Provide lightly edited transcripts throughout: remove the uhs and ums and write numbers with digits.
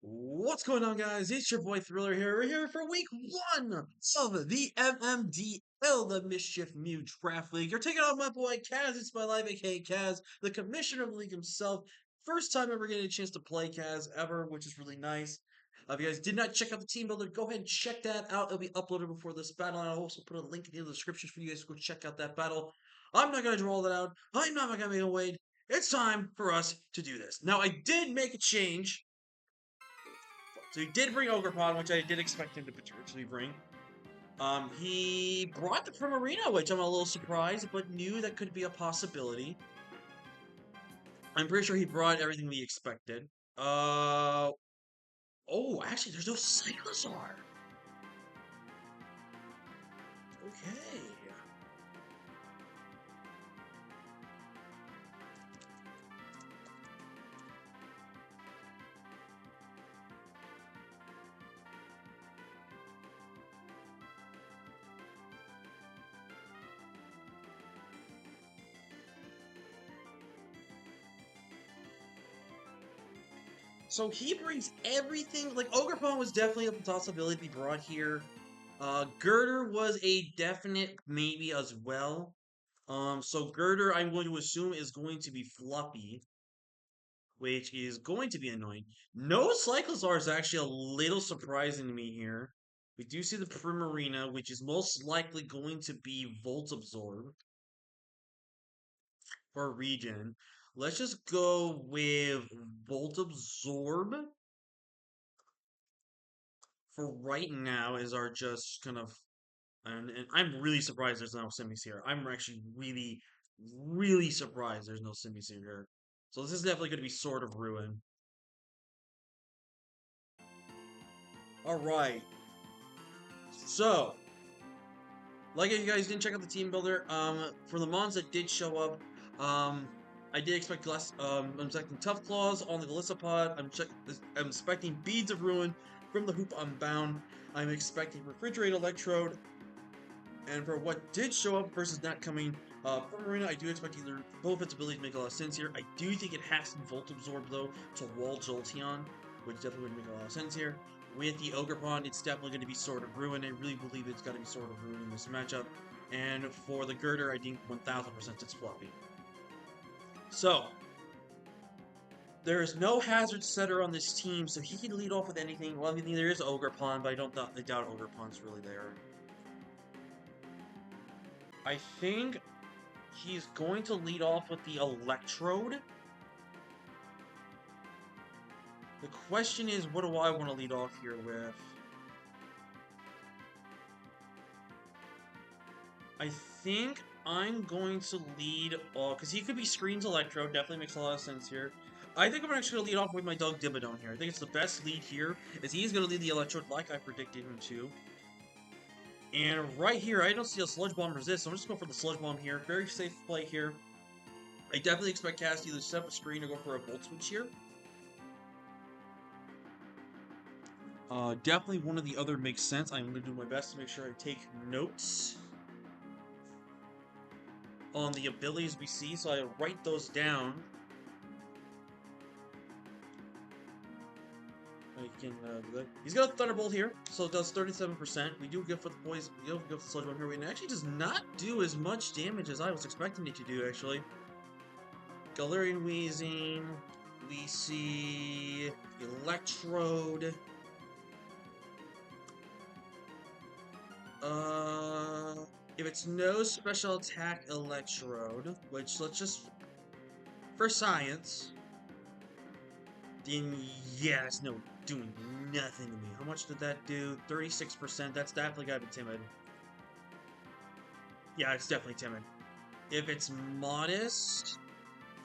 What's going on, guys? It's your boy Thriller here. We're here for week one of the MMDL, the Mischief Mew Draft League. You're taking on my boy Kaz. It's my life, aka Kaz, the commissioner of the league himself. First time ever getting a chance to play Kaz ever, which is really nice. If you guys did not check out the team builder, go ahead and check that out. It'll be uploaded before this battle, and I'll also put a link in the description for you guys to go check out that battle. I'm not going to draw that out. I'm not going to make a wait. It's time for us to do this. Now, I did make a change. So he did bring Ogrepon, which I did expect him to potentially bring. He brought the Primarina, which I'm a little surprised, but knew that could be a possibility. I'm pretty sure he brought everything we expected. Oh, actually, there's no Cyclozar. Okay. So he brings everything. Like Ogrepon was definitely a possibility to be brought here. Girder was a definite maybe as well. So Girder, I'm going to assume, is going to be fluffy, which is going to be annoying. No Cyclozar is actually a little surprising to me here. We do see the Primarina, which is most likely going to be Volt Absorb for regen. Let's just go with Volt Absorb for right now is our just kind of, and I'm really surprised there's no Simis here. I'm actually really, really surprised there's no Simis here. So this is definitely going to be Sword of Ruin. All right. So, like if you guys didn't check out the team builder, for the mons that did show up, I did expect less. I'm expecting Tough Claws on the Galissapod. I'm expecting Beads of Ruin from the Hoop Unbound. I'm expecting Refrigerate Electrode. And for what did show up versus not coming from Marina, I do expect either both its abilities to make a lot of sense here. I do think it has to Volt Absorb though to wall Jolteon, which definitely would make a lot of sense here. With the Ogrepon, it's definitely going to be Sword of Ruin. I really believe it's got to be Sword of Ruin in this matchup. And for the Girder, I think 1000% it's Fluffy. So, there is no hazard setter on this team, so he can lead off with anything. Well, I mean, there is Ogrepon, but I doubt Ogrepon's really there. I think he's going to lead off with the Electrode. The question is, what do I want to lead off here with? I think I'm going to lead off, because he could be Screens Electrode, definitely makes a lot of sense here. I think I'm actually going to lead off with my dog Dibadone here. I think it's the best lead here, is he's going to lead the Electrode like I predicted him to. And right here, I don't see a Sludge Bomb resist, so I'm just going for the Sludge Bomb here. Very safe play here. I definitely expect Cass to either set up a screen or go for a Volt Switch here. Definitely one or the other makes sense. I'm going to do my best to make sure I take notes on the abilities we see, so I write those down. I can do that. He's got a Thunderbolt here, so it does 37%. We do good for the poison. We do good for the Sludge Bomb here. It actually does not do as much damage as I was expecting it to do, actually. Galarian Wheezing. We see Electrode. If it's no special attack Electrode, which let's just, for science, then yeah, it's no doing nothing to me. How much did that do? 36%, that's definitely gotta be timid. Yeah, it's definitely timid. If it's modest,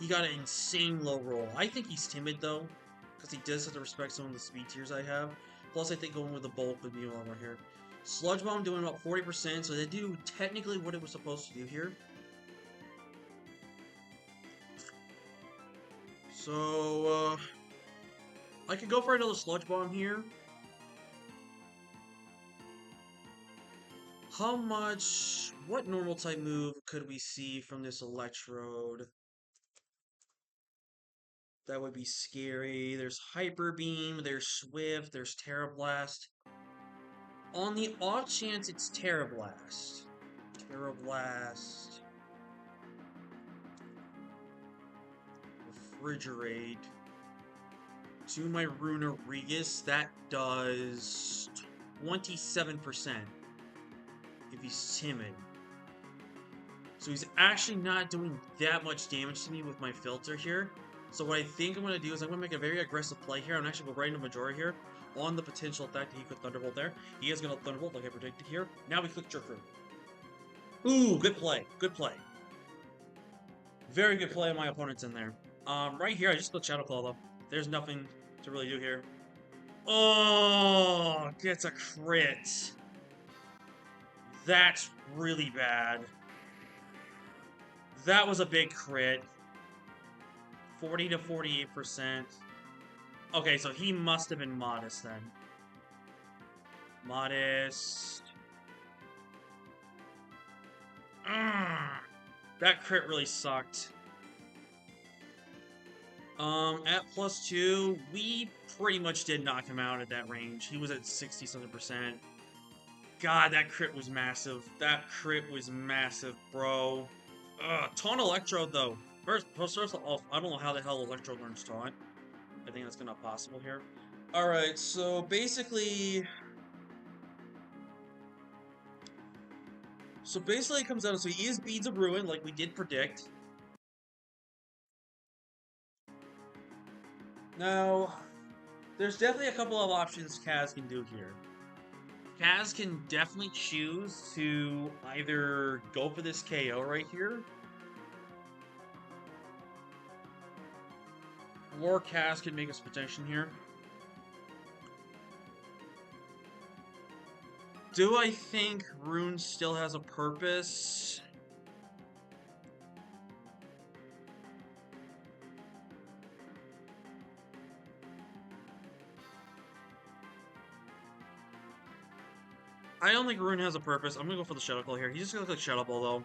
he got an insane low roll. I think he's timid though, because he does have to respect some of the speed tiers I have. Plus, I think going with the bulk would be a lot more here. Sludge Bomb doing about 40%, so they do technically what it was supposed to do here. So, I could go for another Sludge Bomb here. How much... What normal type move could we see from this Electrode That would be scary. There's Hyper Beam, there's Swift, there's Terra Blast. On the off chance it's Terra Blast. Terra Blast. Refrigerate. To my Runa Regis, that does 27% if he's timid. So he's actually not doing that much damage to me with my filter here. So what I think I'm going to do is I'm going to make a very aggressive play here. I'm actually going to go right into Majora here on the potential attack that he could Thunderbolt there. He is going to Thunderbolt like I predicted here. Now we click Jerk Root. Ooh, good play. Good play. Very good play on my opponent's in there. Right here, I just click Shadow Claw though. There's nothing to really do here. Oh, gets a crit. That's really bad. That was a big crit. 40 to 48%. Okay, so he must have been Modest then. Modest. That crit really sucked. At +2, we pretty much did knock him out at that range. He was at 60-something%. God, that crit was massive. That crit was massive, bro. Taunt Electrode, though. First off, I don't know how the hell Electrode learns Taunt. I think that's not possible here. Alright, so basically... it comes down to... So he is Beads of Ruin, like we did predict. Now, there's definitely a couple of options Kaz can do here. Kaz can definitely choose to either go for this KO right here, or Kaz can make a protection here. Do I think Rune still has a purpose? I don't think Rune has a purpose. I'm gonna go for the Shadow Ball here. He's just gonna click Shadow Ball though.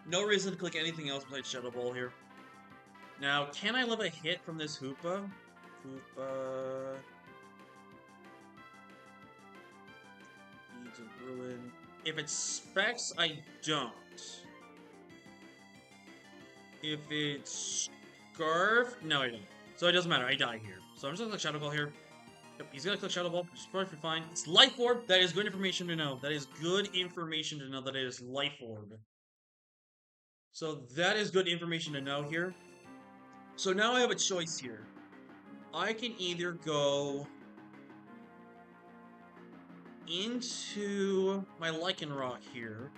No reason to click anything else besides Shadow Ball here. Now, can I live a hit from this Hoopa? Hoopa... Beads of Ruin. If it's Specs, I don't. If it's Scarf, no I don't. So it doesn't matter, I die here. So I'm just gonna click Shadow Ball here. Yep, he's gonna click Shadow Ball, which is perfectly fine. It's Life Orb, that is good information to know. That is good information to know that it is Life Orb. So that is good information to know here. So now I have a choice here. I can either go into my Lycanroc here,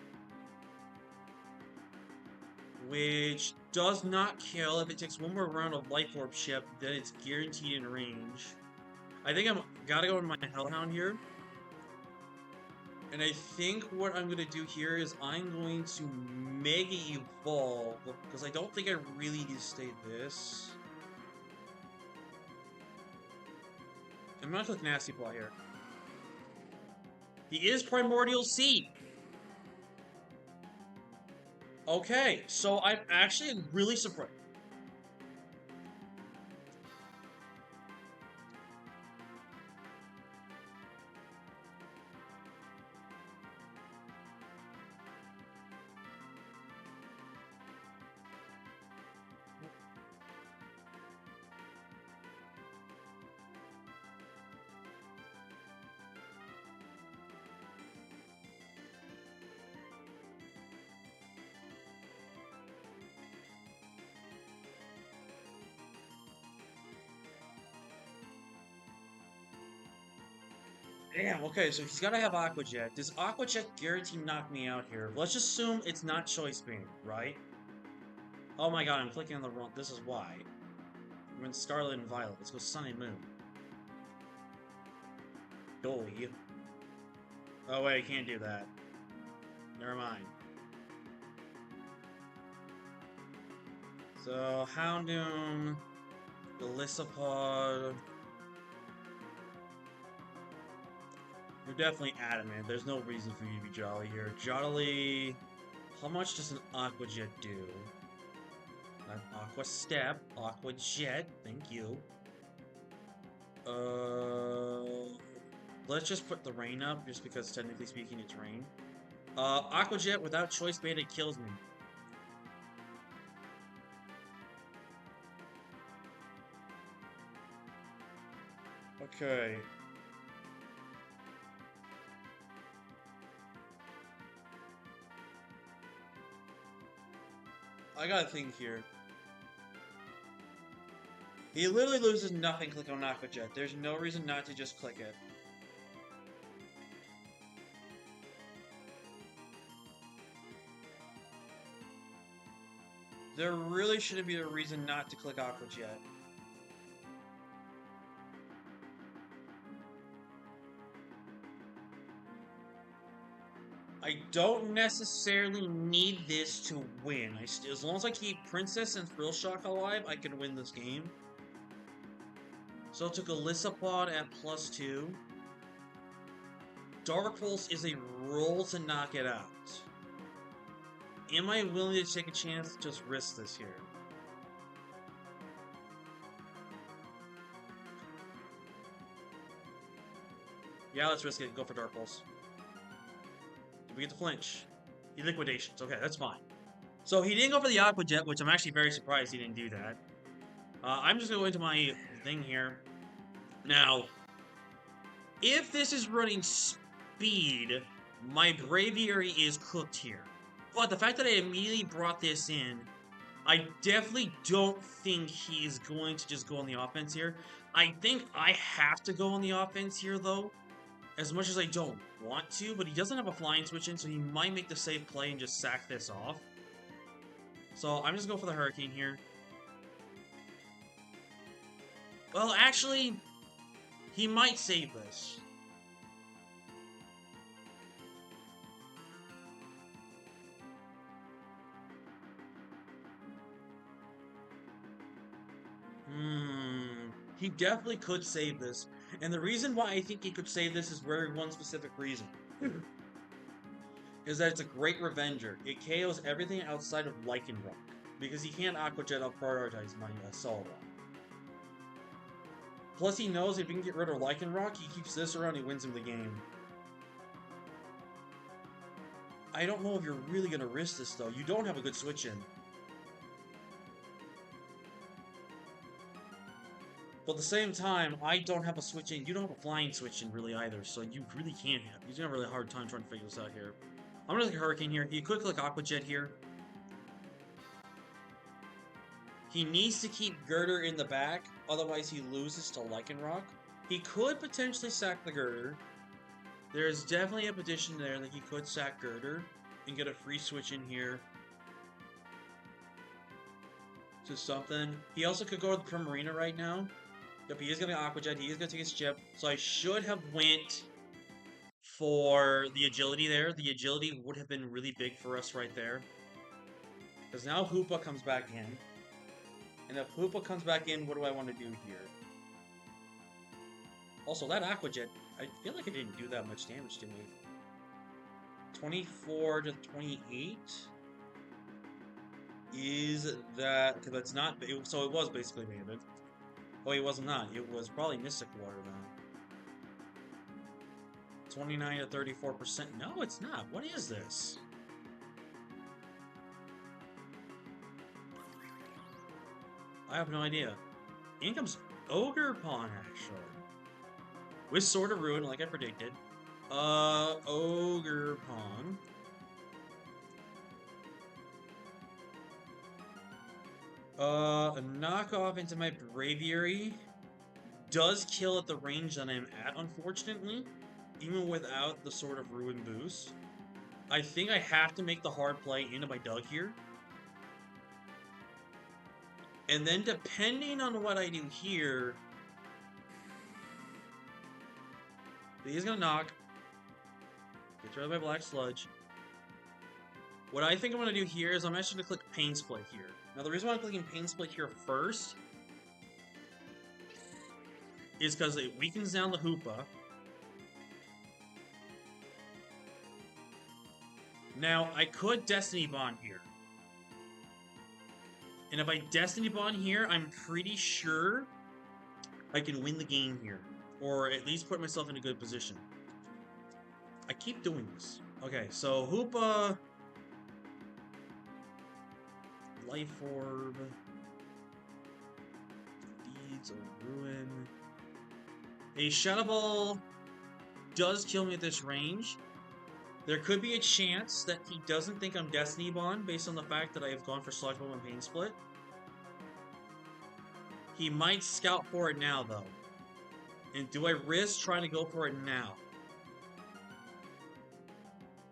which does not kill. If it takes one more round of Life Orb chip, then it's guaranteed in range. I think I'm gotta go with my Hellhound here. And I think what I'm gonna do here is I'm going to Mega Evolve, because I don't think I really need to stay this. I'm gonna click Nasty Claw here. He is Primordial Seed. Okay, so I'm actually really surprised. Damn, okay, so he's gotta have Aqua Jet. Does Aqua Jet guarantee knock me out here? Let's just assume it's not Choice Beam, right? Oh my god, I'm clicking on the wrong... This is why. I'm in Scarlet and Violet. Let's go Sun and Moon. Dolly. Oh wait, I can't do that. Never mind. So, Houndoom... Golisopod... You're definitely adamant. There's no reason for you to be Jolly here. Jolly... How much does an Aqua Jet do? Aqua Step, Aqua Jet, thank you. Let's just put the rain up, just because technically speaking it's rain. Aqua Jet without choice beta kills me. Okay. I gotta think here. He literally loses nothing clicking on Aqua Jet. There's no reason not to just click it. There really shouldn't be a reason not to click Aqua Jet. I don't necessarily need this to win. As long as I keep Princess and Thrill Shock alive, I can win this game. So I took Elissapod at +2. Dark Pulse is a roll to knock it out. Am I willing to take a chance to just risk this here? Yeah, let's risk it. Go for Dark Pulse. Did we get the flinch? He liquidations. Okay, that's fine. So he didn't go for the Aqua Jet, which I'm actually very surprised he didn't do that. I'm just going to go into my thing here. Now, if this is running speed, my Braviary is cooked here. But the fact that I immediately brought this in, I definitely don't think he is going to just go on the offense here. I think I have to go on the offense here, though. As much as I don't want to, but he doesn't have a flying switch in, so he might make the safe play and just sack this off. So I'm just going for the Hurricane here. Well, actually, he might save this. He definitely could save this. And the reason why I think he could save this is very one specific reason. Is that it's a great Revenger. It KOs everything outside of Lycanroc. Because he can't Aqua Jet, I'll prioritize my Assault. Plus he knows if he can get rid of Lycanroc, he keeps this around, he wins him the game. I don't know if you're really going to risk this though. You don't have a good switch in. But at the same time, I don't have a switch in. You don't have a flying switch in really either, so you really can't have. He's gonna have a really hard time trying to figure this out here. I'm gonna click Hurricane here. He could click Aqua Jet here. He needs to keep Girder in the back, otherwise he loses to Lycanroc. He could potentially sack the Girder. There's definitely a petition there that he could sack Girder and get a free switch in here to something. He also could go with Primarina right now. Yep, he is going to Aqua Jet. He is going to take his chip. So I should have went for the agility there. The agility would have been really big for us right there. Because now Hoopa comes back in. And if Hoopa comes back in, what do I want to do here? Also, that Aqua Jet, I feel like it didn't do that much damage to me. 24 to 28? Is that... Because that's not... So it was basically Bandit. Oh, it was not. It was probably Mystic Water, then. 29 to 34%. No, it's not. What is this? I have no idea. In comes Ogre Pawn, actually. With Sword of Ruin, like I predicted. Ogre Pawn. A knockoff into my Braviary does kill at the range that I'm at, unfortunately, even without the Sword of Ruin boost. I think I have to make the hard play into my Doug here. And then depending on what I do here, he's gonna knock. Gets rid of my Black Sludge. What I think I'm gonna do here is I'm actually gonna click Pain Split here. Now the reason why I'm clicking Pain Split here first is because it weakens down the Hoopa. Now I could Destiny Bond here. And if I Destiny Bond here, I'm pretty sure I can win the game here. Or at least put myself in a good position. I keep doing this. Okay, so Hoopa... Life Orb... Deeds of Ruin... A Shadow Ball does kill me at this range. There could be a chance that he doesn't think I'm Destiny Bond based on the fact that I have gone for Sludge Bomb and Pain Split. He might scout for it now, though. And do I risk trying to go for it now?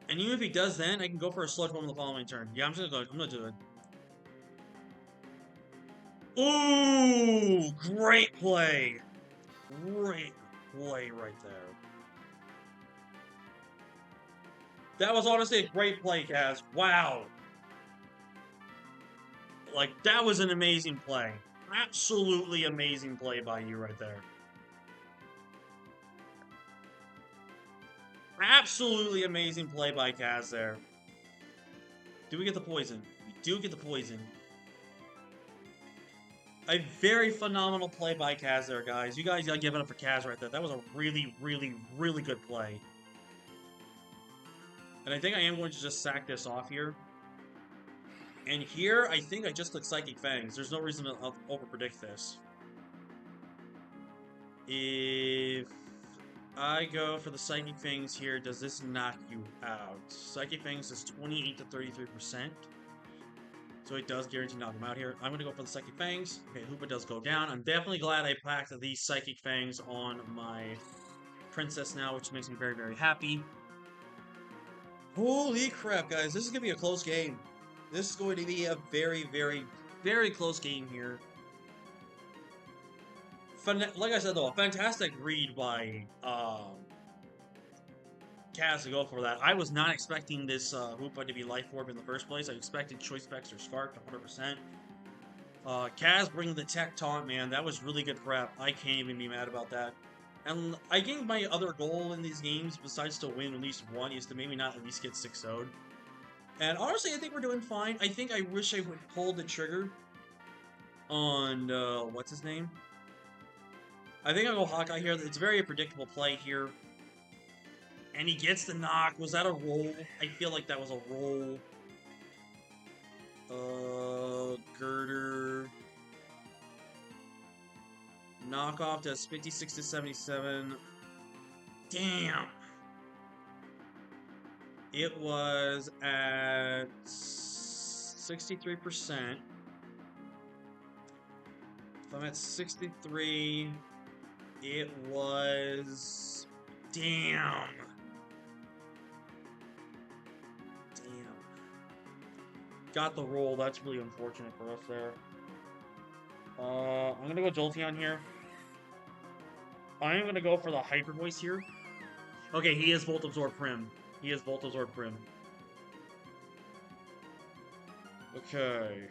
And even if he does then, I can go for a Sludge Bomb the following turn. Yeah, I'm just gonna go. I'm gonna do it. Ooh! Great play! Great play right there. That was honestly a great play, Kaz. Wow! Like, that was an amazing play. Absolutely amazing play by you right there. Absolutely amazing play by Kaz there. Do we get the poison? We do get the poison. A very phenomenal play by Kaz there, guys. You guys gotta give it up for Kaz right there. That was a really, really, really good play. And I think I am going to just sack this off here. And here, I think I just click Psychic Fangs. There's no reason to over-predict this. If I go for the Psychic Fangs here, does this knock you out? Psychic Fangs is 28 to 33%. So it does guarantee knock him out here. I'm going to go for the Psychic Fangs. Okay, Hoopa does go down. I'm definitely glad I packed these Psychic Fangs on my Princess now, which makes me very, very happy. Holy crap, guys. This is going to be a close game. This is going to be a very, very, very close game here. Like I said, though, a fantastic read by Kaz to go for that. I was not expecting this Hoopa to be Life Orb in the first place. I expected Choice Specs or Scarf 100%. Kaz bringing the Tech Taunt, man, that was really good prep. I can't even be mad about that. And I think my other goal in these games, besides to win at least one, is to maybe not at least get 6-0'd. And honestly, I think we're doing fine. I think I wish I would pull the trigger on, what's his name? I think I'll go Hawkeye here. It's a very predictable play here. And he gets the knock. Was that a roll? I feel like that was a roll. Girder. Knockoff does 56 to 77. Damn. It was at 63%. If I'm at 63, it was... Damn. Got the roll. That's really unfortunate for us there. I'm gonna go Jolteon here. I'm gonna go for the Hyper Voice here. Okay, he is Volt Absorb Prim. He is Volt Absorb Prim. Okay.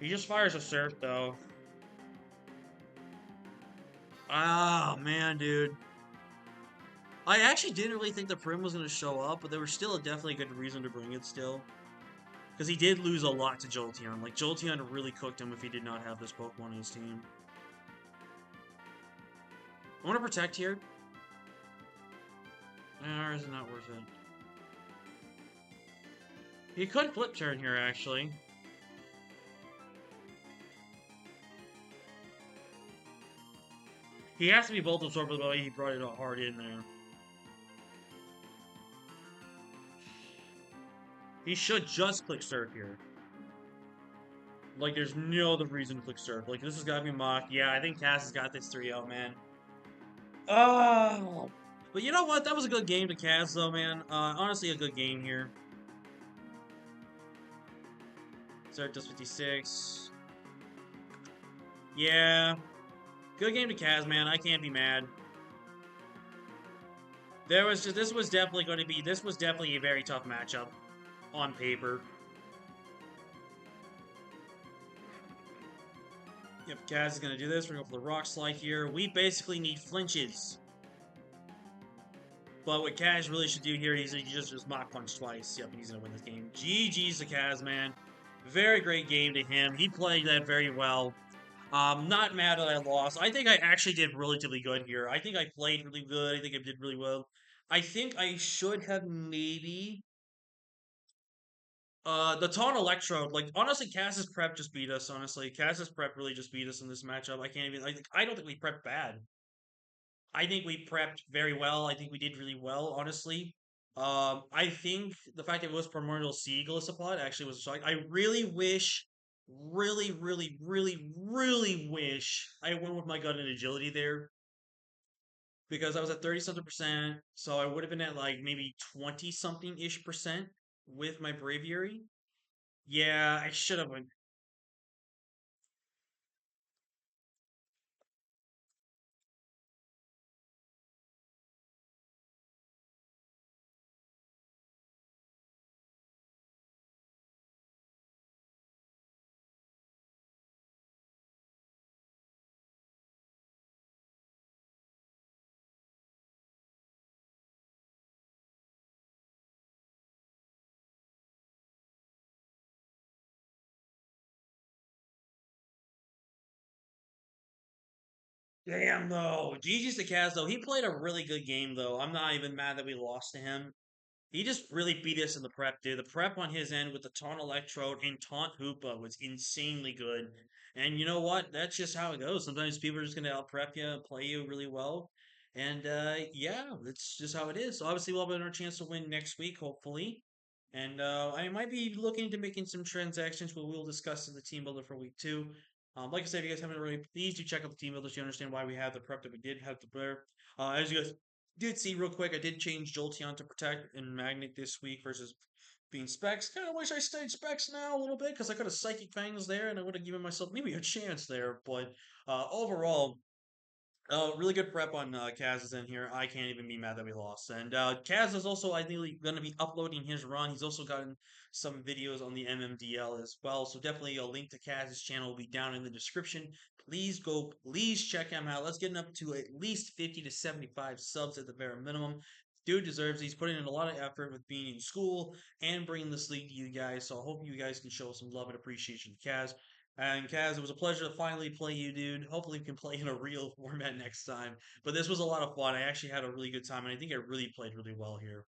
He just fires a Surf, though. Ah, man, dude. I actually didn't really think the Prim was going to show up, but there was still a definitely good reason to bring it still. Because he did lose a lot to Jolteon. Like, Jolteon really cooked him if he did not have this Pokemon in his team. I want to Protect here. Or is it not worth it? He could Flip Turn here, actually. He has to be Volt Absorb, by the way he brought it hard in there. He should just click Surf here. Like, there's no other reason to click Surf. Like, this has got to be Mach. Yeah, I think Kaz has got this 3-0, man. Oh! But you know what? That was a good game to Kaz, though, man. Honestly, a good game here. Start does 56. Yeah. Good game to Kaz, man. I can't be mad. This was definitely a very tough matchup. On paper. Yep, Kaz is going to do this. We're going to go for the Rock Slide here. We basically need flinches. But what Kaz really should do here is he just Mach Punch twice. Yep, he's gonna win this game. GG's to Kaz, man. Very great game to him. He played that very well. Not mad that I lost. I think I actually did relatively good here. I think I played really good. I think I did really well. I think I should have maybe the Taunt Electrode. Like honestly, Cass's prep just beat us. Honestly, Cass's prep really just beat us in this matchup. I can't even. I don't think we prepped bad. I think we prepped very well. I think we did really well, honestly. I think the fact that it was Primordial Seagull supplied actually was a shock. I really wish, really wish I went with my gut and agility there because I was at 30 something percent. So I would have been at like maybe 20 something ish percent with my Braviary. Yeah, I should have went. Damn though. GG's to Kaz though. He played a really good game though. I'm not even mad that we lost to him. He just really beat us in the prep, dude. The prep on his end with the Taunt Electrode and Taunt Hoopa was insanely good. And you know what? That's just how it goes. Sometimes people are just going to out prep you and play you really well. And yeah, that's just how it is. So obviously, we'll have another chance to win next week, hopefully. And I might be looking into making some transactions, but we'll discuss in the team builder for week two. Like I said, if you guys haven't already, please do check out the team builder so you understand why we have the prep that we did have to prepare. As you guys did see real quick, I did change Jolteon to Protect and Magnet this week versus being Specs. Kind of wish I stayed Specs now a little bit because I could have Psychic Fangs there and I would have given myself maybe a chance there. But overall, really good prep on Kaz is in here. I can't even be mad that we lost. And Kaz is also, I think, going to be uploading his run. He's also gotten some videos on the MMDL as well. So definitely a link to Kaz's channel will be down in the description. Please check him out. Let's get him up to at least 50 to 75 subs at the bare minimum. Dude deserves. He's putting in a lot of effort with being in school and bringing this league to you guys. So I hope you guys can show some love and appreciation to Kaz. And Kaz, it was a pleasure to finally play you, dude. Hopefully, we can play in a real format next time. But this was a lot of fun. I actually had a really good time, and I think I really played really well here.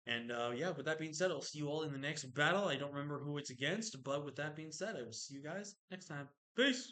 And yeah, with that being said, I'll see you all in the next battle. I don't remember who it's against, but with that being said, I will see you guys next time. Peace.